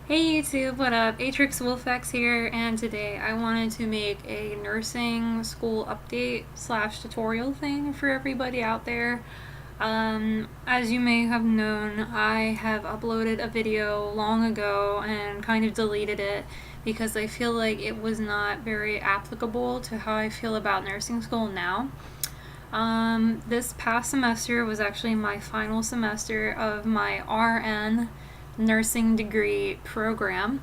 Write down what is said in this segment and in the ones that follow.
Hey YouTube, what up? Atrix Wolfex here, and today I wanted to make a nursing school update slash tutorial thing for everybody out there. As you may have known, I have uploaded a video long ago and kind of deleted it because I feel like it was not very applicable to how I feel about nursing school now. This past semester was actually my final semester of my RN nursing degree program,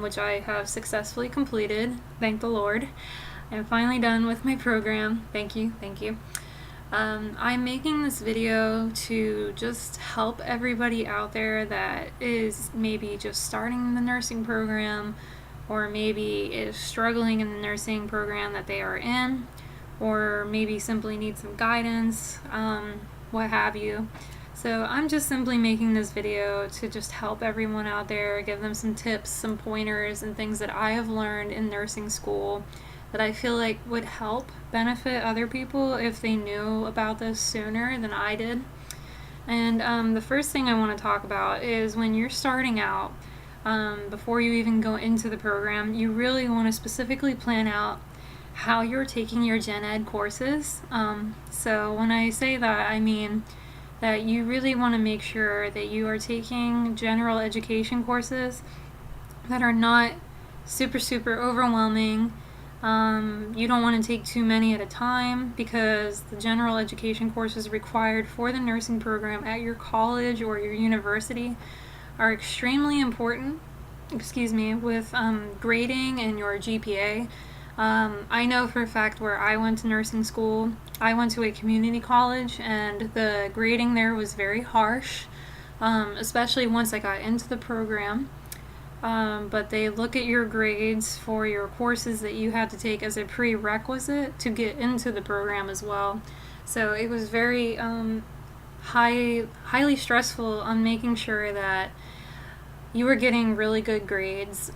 which I have successfully completed. Thank the Lord. I'm finally done with my program. Thank you, thank you. I'm making this video to just help everybody out there that is maybe just starting the nursing program or maybe is struggling in the nursing program that they are in, or maybe simply need some guidance, what have you. So I'm just simply making this video to just help everyone out there, give them some tips, some pointers, and things that I have learned in nursing school that I feel like would help benefit other people if they knew about this sooner than I did. And the first thing I want to talk about is when you're starting out, before you even go into the program, you really want to specifically plan out how you're taking your gen ed courses. So when I say that, I mean that you really want to make sure that you are taking general education courses that are not super overwhelming. You don't want to take too many at a time because the general education courses required for the nursing program at your college or your university are extremely important, with grading and your GPA. I know for a fact where I went to nursing school, I went to a community college, and the grading there was very harsh, especially once I got into the program. But they look at your grades for your courses that you had to take as a prerequisite to get into the program as well. So it was very highly stressful on making sure that you were getting really good grades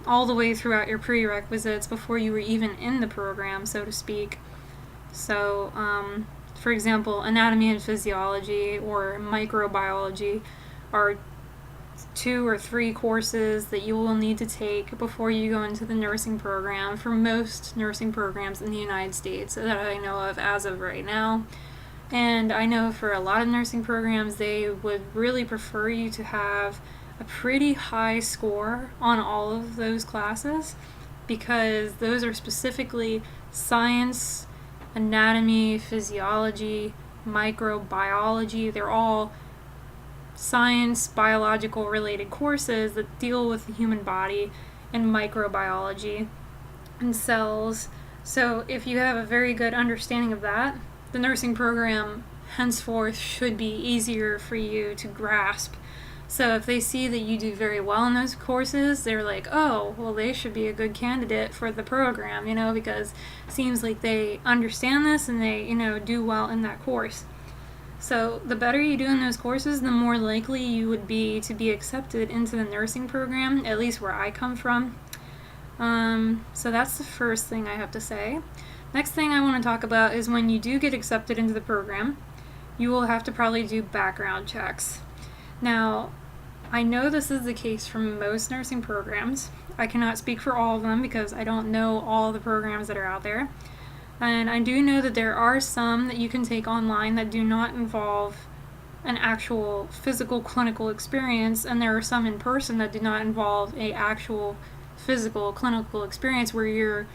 all the way throughout your prerequisites before you were even in the program, so to speak. So, for example, anatomy and physiology or microbiology are 2 or 3 courses that you will need to take before you go into the nursing program for most nursing programs in the United States that I know of as of right now. And I know for a lot of nursing programs, they would really prefer you to have a pretty high score on all of those classes because those are specifically science, anatomy, physiology, microbiology. They're all science, biological related courses that deal with the human body and microbiology and cells. So if you have a very good understanding of that, the nursing program henceforth should be easier for you to grasp. So if they see that you do very well in those courses, they're like, oh, well, they should be a good candidate for the program, because it seems like they understand this and they, do well in that course. So the better you do in those courses, the more likely you would be to be accepted into the nursing program, at least where I come from. So that's the first thing I have to say. Next thing I want to talk about is when you do get accepted into the program, you will have to probably do background checks. Now, I know this is the case for most nursing programs. I cannot speak for all of them because I don't know all the programs that are out there. And I do know that there are some that you can take online that do not involve an actual physical clinical experience, and there are some in person that do not involve a actual physical clinical experience where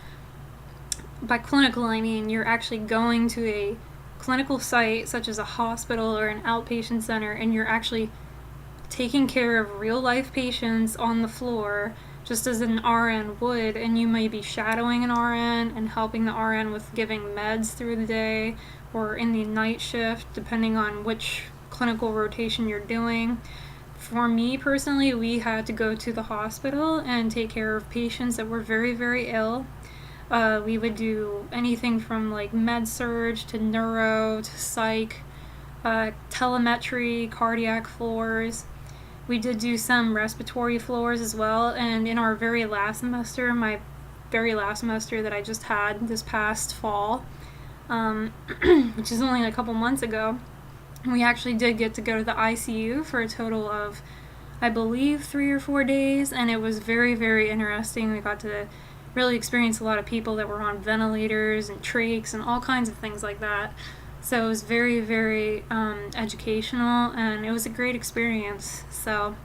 by clinical I mean you're actually going to a clinical site such as a hospital or an outpatient center and you're actually taking care of real life patients on the floor just as an RN would, and you may be shadowing an RN and helping the RN with giving meds through the day or in the night shift, depending on which clinical rotation you're doing. For me personally, we had to go to the hospital and take care of patients that were very ill. We would do anything from like med surg to neuro to psych, telemetry, cardiac floors. We did do some respiratory floors as well, and in our very last semester, my very last semester that I just had this past fall, which is only a couple months ago, we actually did get to go to the ICU for a total of, I believe 3 or 4 days, and it was very, very interesting. We got to really experience a lot of people that were on ventilators and trachs and all kinds of things like that. So it was very, very educational, and it was a great experience. So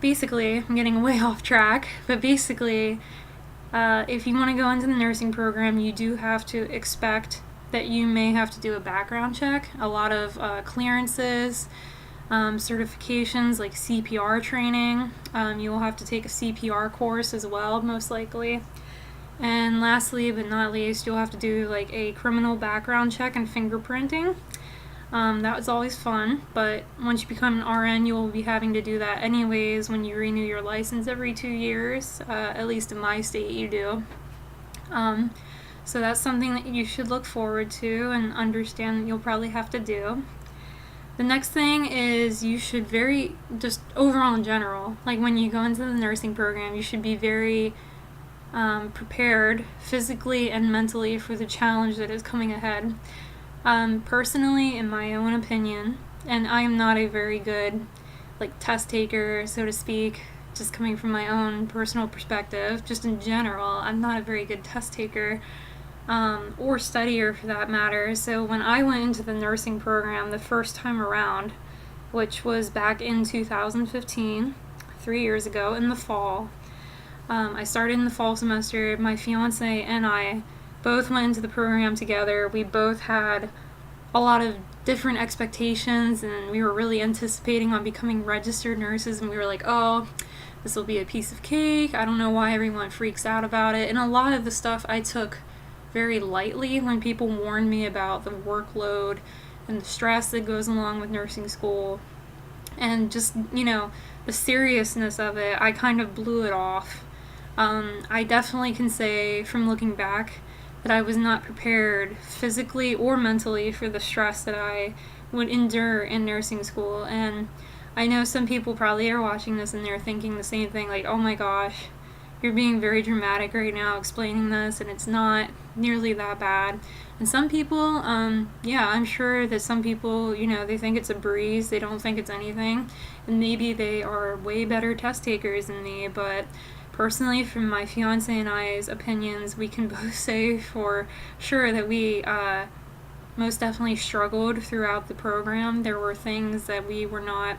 basically, I'm getting way off track, but basically, if you want to go into the nursing program, you do have to expect that you may have to do a background check, a lot of clearances, certifications like CPR training. You will have to take a CPR course as well, most likely. And lastly, but not least, you'll have to do like a criminal background check and fingerprinting. That was always fun, but once you become an RN, you will be having to do that anyways when you renew your license every 2 years. At least in my state, you do. So that's something that you should look forward to and understand that you'll probably have to do. The next thing is you should just overall in general, like when you go into the nursing program, you should be very prepared physically and mentally for the challenge that is coming ahead. Personally, in my own opinion, and I am not a very good test taker, so to speak, just coming from my own personal perspective, just in general, I'm not a very good test taker or studier for that matter. So when I went into the nursing program the first time around, which was back in 2015, 3 years ago in the fall, I started in the fall semester. My fiance and I both went into the program together. We both had a lot of different expectations, and we were really anticipating on becoming registered nurses, and we were like, oh, this will be a piece of cake. I don't know why everyone freaks out about it. And a lot of the stuff I took very lightly when people warned me about the workload and the stress that goes along with nursing school. And just, the seriousness of it, I kind of blew it off. I definitely can say from looking back that I was not prepared physically or mentally for the stress that I would endure in nursing school. And I know some people probably are watching this and they're thinking the same thing, like, oh my gosh, you're being very dramatic right now explaining this, and it's not nearly that bad. And some people, I'm sure that some people, they think it's a breeze, they don't think it's anything, and maybe they are way better test takers than me, but personally, from my fiance and I's opinions, we can both say for sure that we most definitely struggled throughout the program. There were things that we were not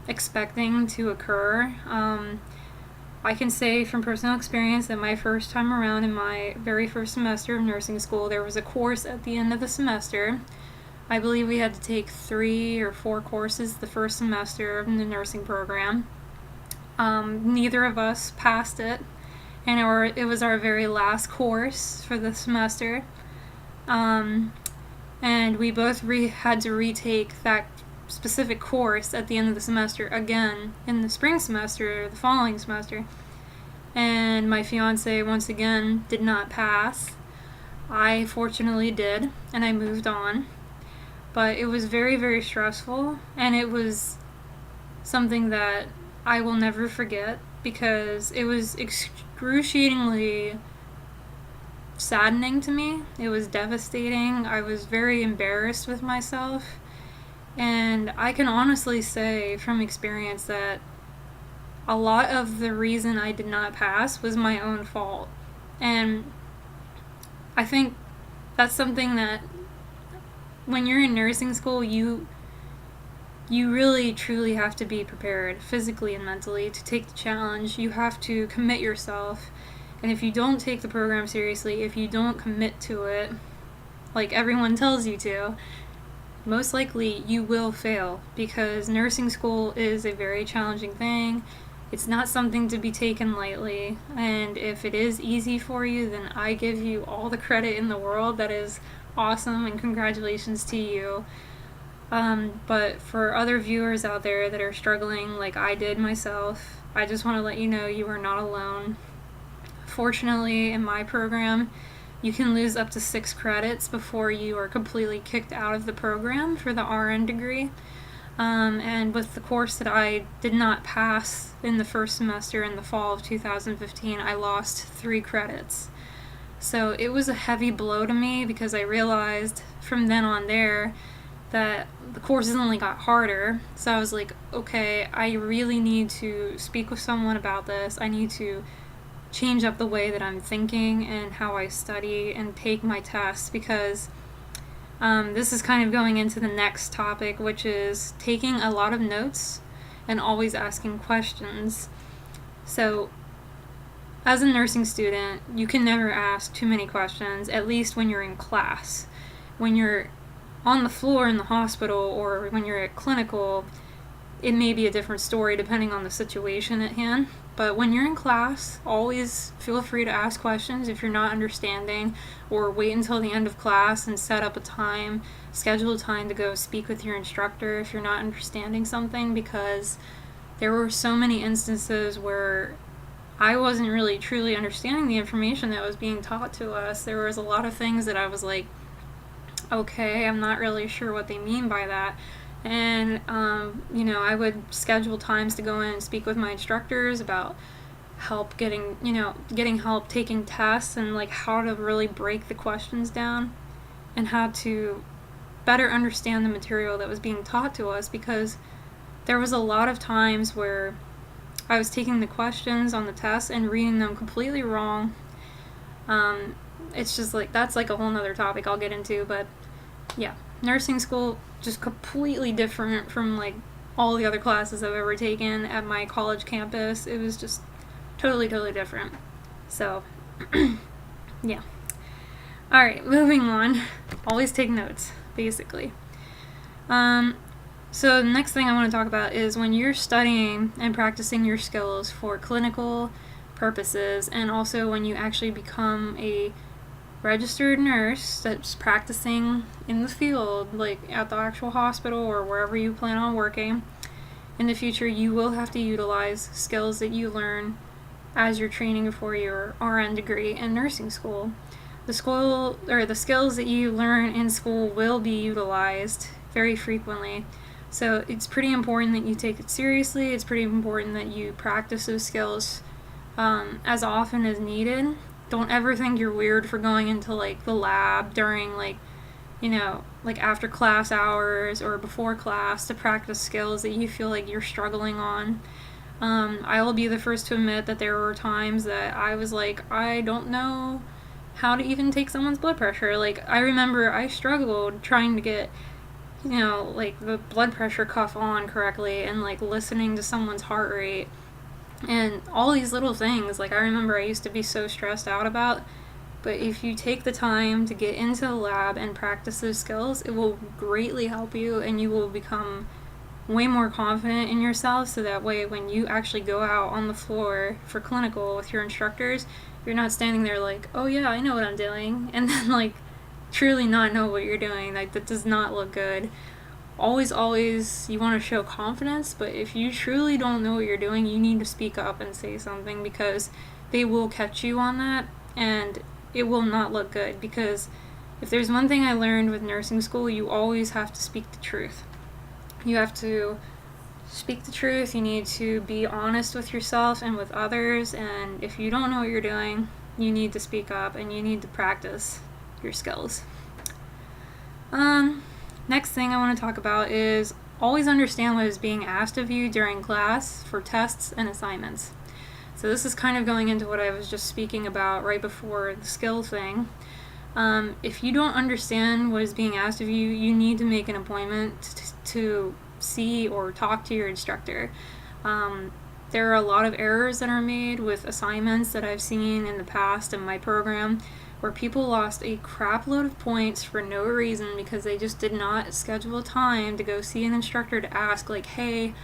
expecting to occur. I can say from personal experience that my first time around in my very first semester of nursing school, there was a course at the end of the semester. I believe we had to take 3 or 4 courses the first semester of the nursing program. Neither of us passed it, and it was our very last course for the semester. And we both had to retake that specific course at the end of the semester again in the spring semester, the following semester. And my fiance, once again, did not pass. I fortunately did, and I moved on. But it was very, very stressful, and it was something that I will never forget because it was excruciatingly saddening to me. It was devastating. I was very embarrassed with myself. And I can honestly say from experience that a lot of the reason I did not pass was my own fault. And I think that's something that when you're in nursing school, you really truly have to be prepared physically and mentally to take the challenge. You have to commit yourself. And if you don't take the program seriously, if you don't commit to it like everyone tells you to, most likely you will fail, because nursing school is a very challenging thing. It's not something to be taken lightly, and if it is easy for you, then I give you all the credit in the world. That is awesome, and congratulations to you. But for other viewers out there that are struggling like I did myself, I just want to let you know you are not alone. Fortunately, in my program, you can lose up to 6 credits before you are completely kicked out of the program for the RN degree. And with the course that I did not pass in the first semester in the fall of 2015, I lost 3 credits. So it was a heavy blow to me because I realized from then on there that the courses only got harder. So I was like, okay, I really need to speak with someone about this. I need to change up the way that I'm thinking and how I study and take my tests, because this is kind of going into the next topic, which is taking a lot of notes and always asking questions. So as a nursing student, you can never ask too many questions, at least when you're in class. When you're on the floor in the hospital or when you're at clinical, it may be a different story depending on the situation at hand. But when you're in class, always feel free to ask questions if you're not understanding, or wait until the end of class and set up a time, schedule a time to go speak with your instructor if you're not understanding something, because there were so many instances where I wasn't really truly understanding the information that was being taught to us. There was a lot of things that I was like, okay, I'm not really sure what they mean by that. And, I would schedule times to go in and speak with my instructors about help getting help taking tests, and like how to really break the questions down and how to better understand the material that was being taught to us, because there was a lot of times where I was taking the questions on the test and reading them completely wrong. It's just like, that's like a whole nother topic I'll get into, but yeah, nursing school just completely different from like all the other classes I've ever taken at my college campus. It was just totally different. So yeah. Alright, moving on. Always take notes, basically. So the next thing I want to talk about is when you're studying and practicing your skills for clinical purposes, and also when you actually become a registered nurse that's practicing in the field, like at the actual hospital or wherever you plan on working in the future, you will have to utilize skills that you learn as you're training for your RN degree in nursing school. The skills that you learn in school will be utilized very frequently. So it's pretty important that you take it seriously. It's pretty important that you practice those skills as often as needed. Don't ever think you're weird for going into like the lab during like after class hours or before class to practice skills that you feel like you're struggling on. I will be the first to admit that there were times that I was like, I don't know how to even take someone's blood pressure. Like, I remember I struggled trying to get like the blood pressure cuff on correctly, and like listening to someone's heart rate and all these little things. Like, I remember I used to be so stressed out about, but if you take the time to get into the lab and practice those skills, it will greatly help you, and you will become way more confident in yourself, so that way when you actually go out on the floor for clinical with your instructors, you're not standing there like, oh yeah, I know what I'm doing, and then like truly not know what you're doing. Like, that does not look good. Always you want to show confidence, but if you truly don't know what you're doing, you need to speak up and say something, because they will catch you on that, and it will not look good. Because if there's one thing I learned with nursing school, you always have to speak the truth. You have to speak the truth. You need to be honest with yourself and with others, and if you don't know what you're doing, you need to speak up and you need to practice your skills. Next thing I want to talk about is always understand what is being asked of you during class for tests and assignments. So this is kind of going into what I was just speaking about right before the skill thing. If you don't understand what is being asked of you, you need to make an appointment to see or talk to your instructor. There are a lot of errors that are made with assignments that I've seen in the past in my program, where people lost a crap load of points for no reason because they just did not schedule a time to go see an instructor to ask, like, hey,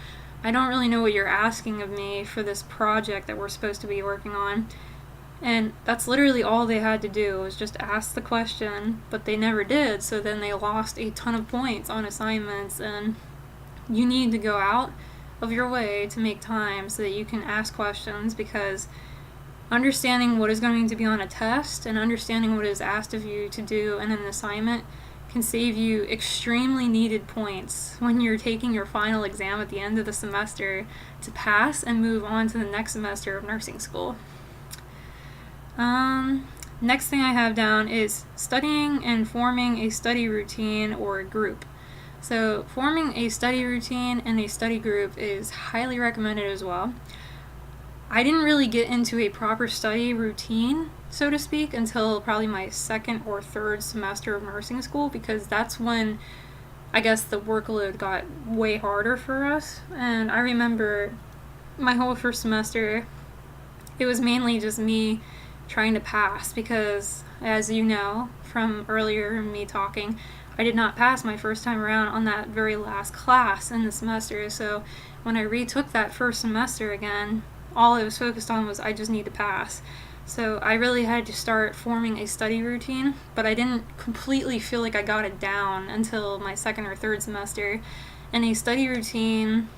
I don't really know what you're asking of me for this project that we're supposed to be working on. And that's literally all they had to do, was just ask the question, but they never did, so then they lost a ton of points on assignments. And you need to go out of your way to make time so that you can ask questions, because understanding what is going to be on a test and understanding what is asked of you to do in an assignment can save you extremely needed points when you're taking your final exam at the end of the semester to pass and move on to the next semester of nursing school. Next thing I have down is studying and forming a study routine or a group. So forming a study routine and a study group is highly recommended as well. I didn't really get into a proper study routine, so to speak, until probably my second or third semester of nursing school, because that's when I guess the workload got way harder for us. And I remember my whole first semester, it was mainly just me trying to pass, because as you know from earlier me talking, I did not pass my first time around on that very last class in the semester. So when I retook that first semester again, all I was focused on was I just need to pass. So I really had to start forming a study routine, but I didn't completely feel like I got it down until my second or third semester. And a study routine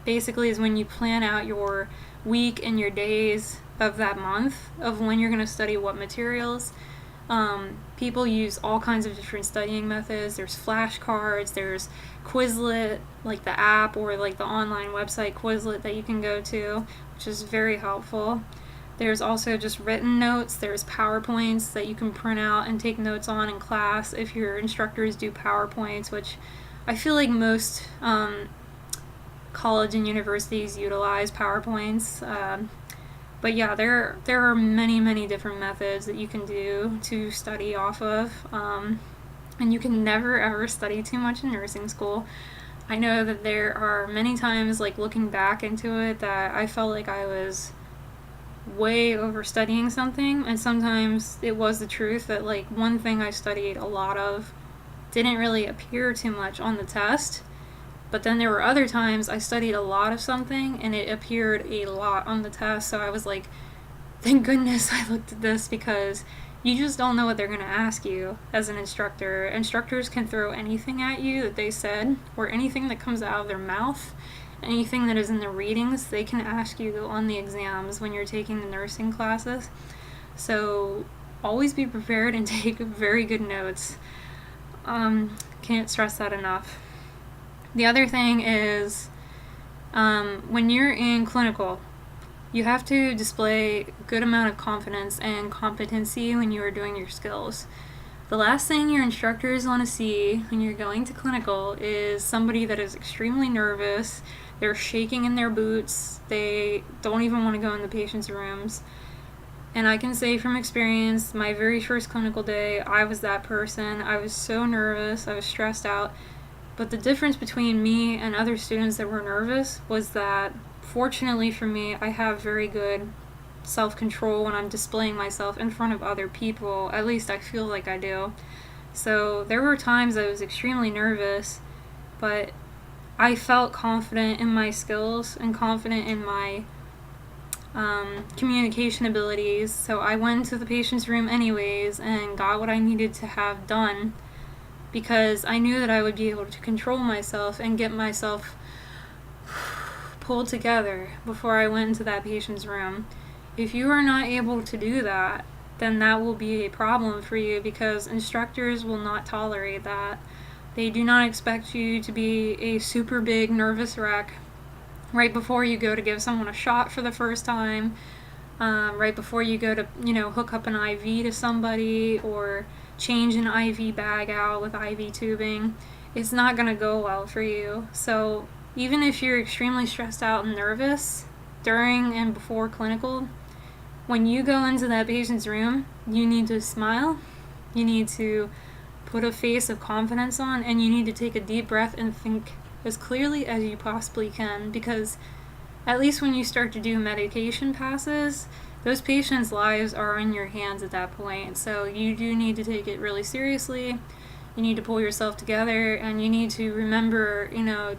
basically is when you plan out your week and your days of that month of when you're going to study what materials. People use all kinds of different studying methods. There's flashcards, there's Quizlet, like the app or like the online website Quizlet that you can go to, which is very helpful. There's also just written notes. There's PowerPoints that you can print out and take notes on in class if your instructors do PowerPoints, which I feel like most college and universities utilize PowerPoints. But yeah, there are many different methods that you can do to study off of. And you can never ever study too much in nursing school. I know that there are many times, like looking back into it, that I felt like I was way over studying something, and sometimes it was the truth that like one thing I studied a lot of didn't really appear too much on the test. But then there were other times I studied a lot of something and it appeared a lot on the test. So I was like, thank goodness I looked at this, because you just don't know what they're going to ask you as an instructor. Instructors can throw anything at you that they said, or anything that comes out of their mouth, anything that is in the readings, they can ask you on the exams when you're taking the nursing classes. So always be prepared and take very good notes. Can't stress that enough. The other thing is, when you're in clinical, you have to display a good amount of confidence and competency when you are doing your skills. The last thing your instructors want to see when you're going to clinical is somebody that is extremely nervous, they're shaking in their boots, they don't even want to go in the patient's rooms. And I can say from experience, my very first clinical day, I was that person. I was so nervous, I was stressed out. But the difference between me and other students that were nervous was that, fortunately for me, I have very good self-control when I'm displaying myself in front of other people. At least I feel like I do. So there were times I was extremely nervous, but I felt confident in my skills and confident in my communication abilities. So I went into the patient's room anyways and got what I needed to have done, because I knew that I would be able to control myself and get myself pulled together before I went into that patient's room. If you are not able to do that, then that will be a problem for you, because instructors will not tolerate that. They do not expect you to be a super big nervous wreck right before you go to give someone a shot for the first time, right before you go to, hook up an IV to somebody or change an IV bag out with IV tubing. It's not going to go well for you. So even if you're extremely stressed out and nervous during and before clinical, when you go into that patient's room, you need to smile, you need to put a face of confidence on, and you need to take a deep breath and think as clearly as you possibly can, because at least when you start to do medication passes, those patients' lives are in your hands at that point. So you do need to take it really seriously. You need to pull yourself together, and you need to remember,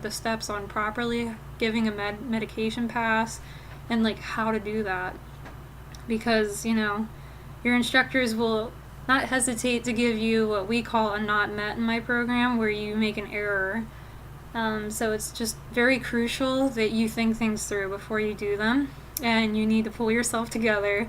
the steps on properly giving a medication pass and like how to do that. Because, your instructors will not hesitate to give you what we call a not met in my program, where you make an error. So it's just very crucial that you think things through before you do them, and you need to pull yourself together.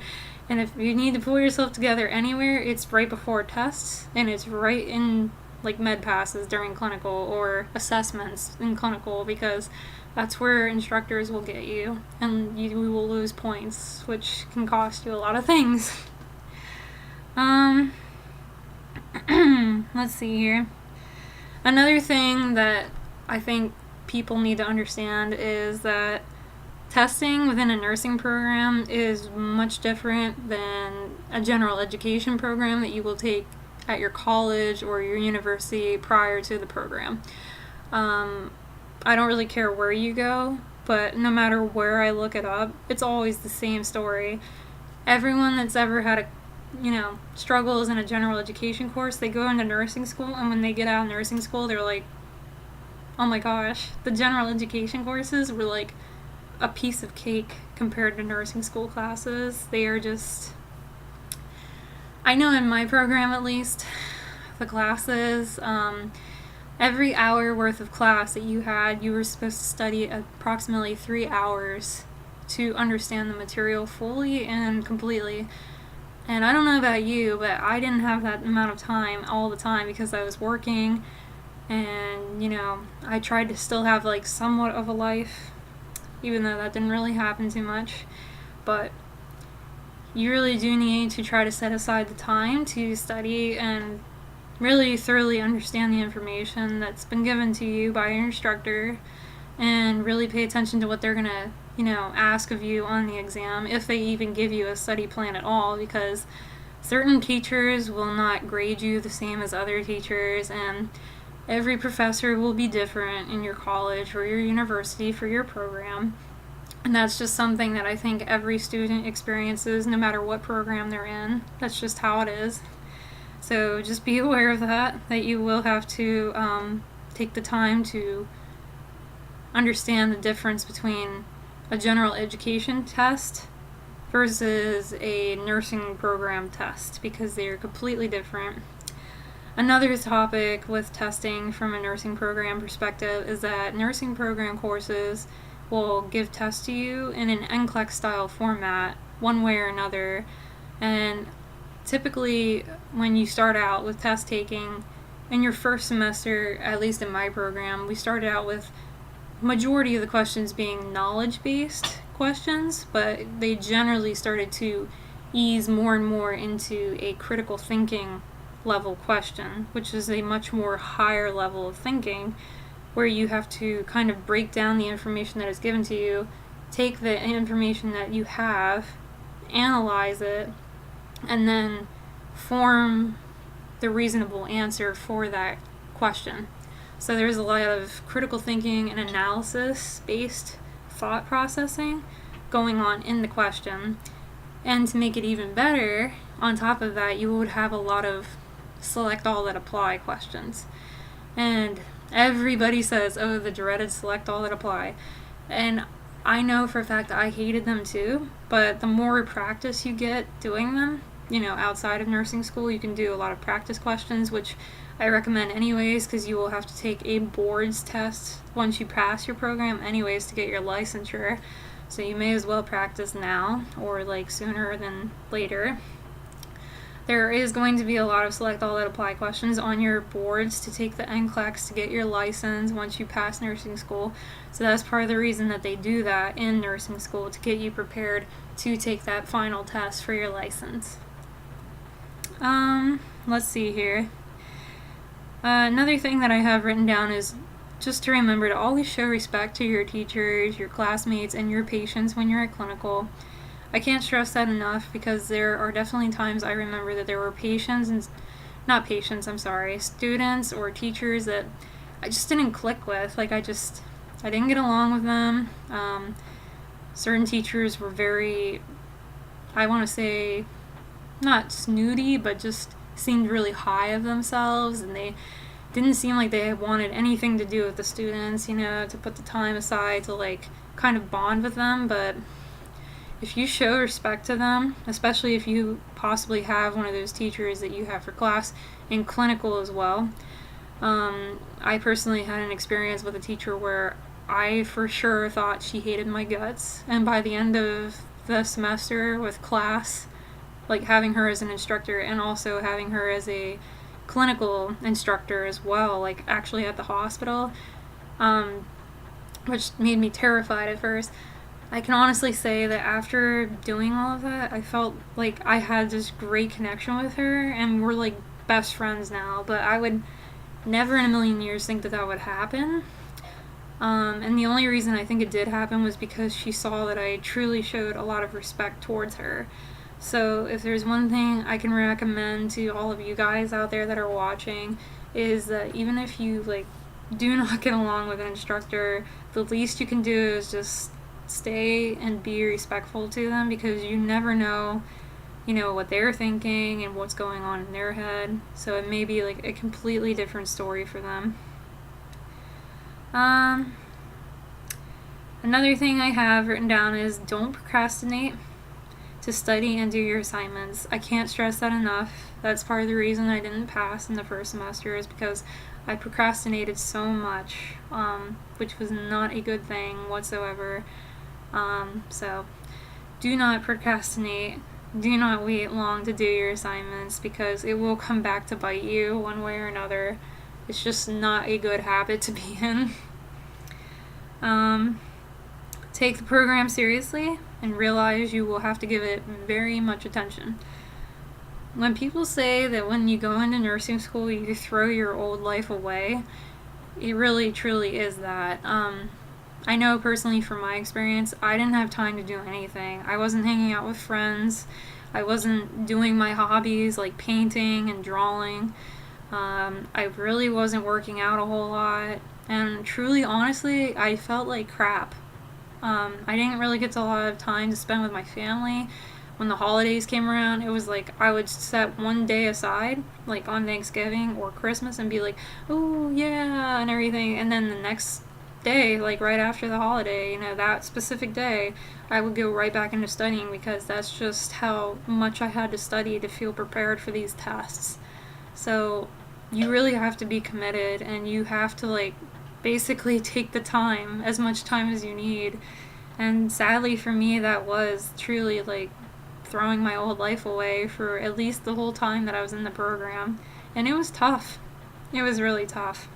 And if you need to pull yourself together anywhere, it's right before tests, and it's right in like med passes during clinical or assessments in clinical, because that's where instructors will get you, and you will lose points, which can cost you a lot of things. Let's see here. Another thing that I think people need to understand is that testing within a nursing program is much different than a general education program that you will take at your college or your university prior to the program. I don't really care where you go, but no matter where I look it up, it's always the same story. Everyone that's ever had struggles in a general education course, they go into nursing school, and when they get out of nursing school, they're like, oh my gosh, the general education courses were like a piece of cake compared to nursing school classes. They are just, I know in my program at least, the classes, every hour worth of class that you had, you were supposed to study approximately 3 hours to understand the material fully and completely. And I don't know about you, but I didn't have that amount of time all the time because I was working, and I tried to still have like somewhat of a life, even though that didn't really happen too much. But you really do need to try to set aside the time to study and really thoroughly understand the information that's been given to you by your instructor, and really pay attention to what they're going to ask of you on the exam, if they even give you a study plan at all, because certain teachers will not grade you the same as other teachers, and every professor will be different in your college or your university for your program. And that's just something that I think every student experiences no matter what program they're in. That's just how it is. So just be aware of that you will have to take the time to understand the difference between a general education test versus a nursing program test, because they are completely different. Another topic with testing from a nursing program perspective is that nursing program courses will give tests to you in an NCLEX style format, one way or another. And typically, when you start out with test taking in your first semester, at least in my program, we started out with majority of the questions being knowledge-based questions, but they generally started to ease more and more into a critical thinking level question, which is a much more higher level of thinking, where you have to kind of break down the information that is given to you, take the information that you have, analyze it, and then form the reasonable answer for that question. So there's a lot of critical thinking and analysis-based thought processing going on in the question. And to make it even better, on top of that, you would have a lot of select all that apply questions. And everybody says, oh, the dreaded select all that apply. And I know for a fact I hated them too, but the more practice you get doing them, outside of nursing school, you can do a lot of practice questions, which I recommend anyways, because you will have to take a boards test once you pass your program anyways to get your licensure. So you may as well practice now, or like sooner than later. There is going to be a lot of select all that apply questions on your boards to take the NCLEX to get your license once you pass nursing school. So that's part of the reason that they do that in nursing school, to get you prepared to take that final test for your license. Let's see here. Another thing that I have written down is just to remember to always show respect to your teachers, your classmates, and your patients when you're at clinical. I can't stress that enough, because there are definitely times I remember that there were students or teachers that I just didn't click with. Like I didn't get along with them. Certain teachers were very, I want to say, not snooty, but just seemed really high of themselves, and they didn't seem like they wanted anything to do with the students, to put the time aside to like kind of bond with them. But if you show respect to them, especially if you possibly have one of those teachers that you have for class in clinical as well. I personally had an experience with a teacher where I for sure thought she hated my guts, and by the end of the semester with class, like having her as an instructor and also having her as a clinical instructor as well, like actually at the hospital, which made me terrified at first. I can honestly say that after doing all of that, I felt like I had this great connection with her, and we're like best friends now. But I would never in a million years think that that would happen. And the only reason I think it did happen was because she saw that I truly showed a lot of respect towards her. So if there's one thing I can recommend to all of you guys out there that are watching, is that even if you like do not get along with an instructor, the least you can do is just stay and be respectful to them, because you never know, you know, what they're thinking and what's going on in their head. So it may be like a completely different story for them. Another thing I have written down is don't procrastinate to study and do your assignments. I can't stress that enough. That's part of the reason I didn't pass in the first semester, is because I procrastinated so much, which was not a good thing whatsoever. So do not procrastinate. Do not wait long to do your assignments, because it will come back to bite you one way or another. It's just not a good habit to be in. Take the program seriously and realize you will have to give it very much attention. When people say that when you go into nursing school you throw your old life away, it really truly is that. I know personally from my experience, I didn't have time to do anything. I wasn't hanging out with friends. I wasn't doing my hobbies like painting and drawing. I really wasn't working out a whole lot. And truly, honestly, I felt like crap. I didn't really get a lot of time to spend with my family. When the holidays came around, it was like I would set one day aside, like on Thanksgiving or Christmas, and be like, oh yeah, and everything. And then the next day, like right after the holiday, you know, that specific day, I would go right back into studying, because that's just how much I had to study to feel prepared for these tests. So you really have to be committed, and you have to like basically take the time, as much time as you need. And sadly for me, that was truly like throwing my old life away for at least the whole time that I was in the program. And it was tough. It was really tough.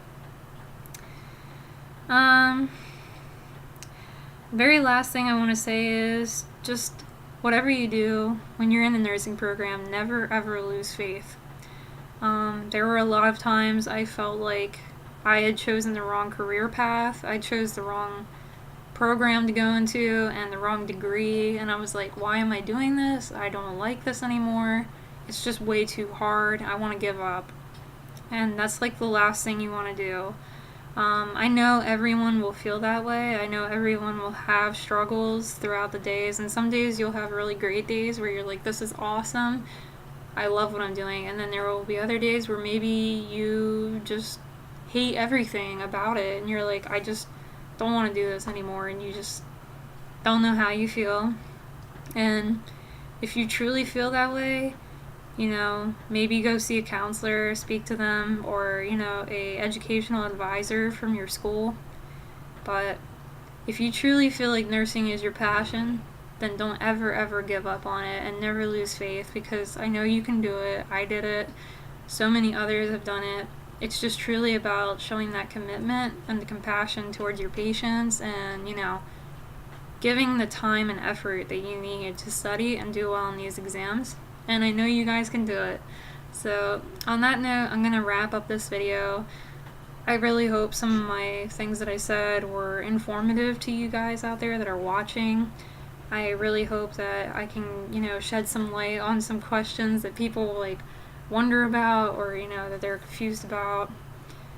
Very last thing I want to say is just whatever you do when you're in the nursing program, never ever lose faith. There were a lot of times I felt like I had chosen the wrong career path. I chose the wrong program to go into and the wrong degree, and I was like, why am I doing this? I don't like this anymore. It's just way too hard. I want to give up. And that's like the last thing you want to do. I know everyone will feel that way. I know everyone will have struggles throughout the days, and some days you'll have really great days where you're like, this is awesome. I love what I'm doing. And then there will be other days where maybe you just hate everything about it, and you're like, I just don't want to do this anymore, and you just don't know how you feel. And if you truly feel that way, you know, maybe go see a counselor, speak to them, or, you know, a educational advisor from your school. But if you truly feel like nursing is your passion, then don't ever ever give up on it, and never lose faith, because I know you can do it. I did it. So many others have done it. It's just truly about showing that commitment and the compassion towards your patients, and, you know, giving the time and effort that you need to study and do well in these exams. And I know you guys can do it. So on that note, I'm going to wrap up this video. I really hope some of my things that I said were informative to you guys out there that are watching. I really hope that I can, you know, shed some light on some questions that people like wonder about, or, you know, that they're confused about.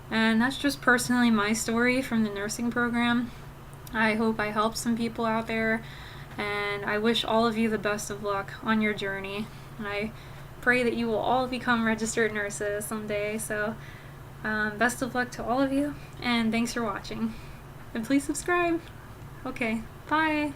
And that's just personally my story from the nursing program. I hope I helped some people out there, and I wish all of you the best of luck on your journey. And I pray that you will all become registered nurses someday. So best of luck to all of you, and thanks for watching. And please subscribe. Okay, bye.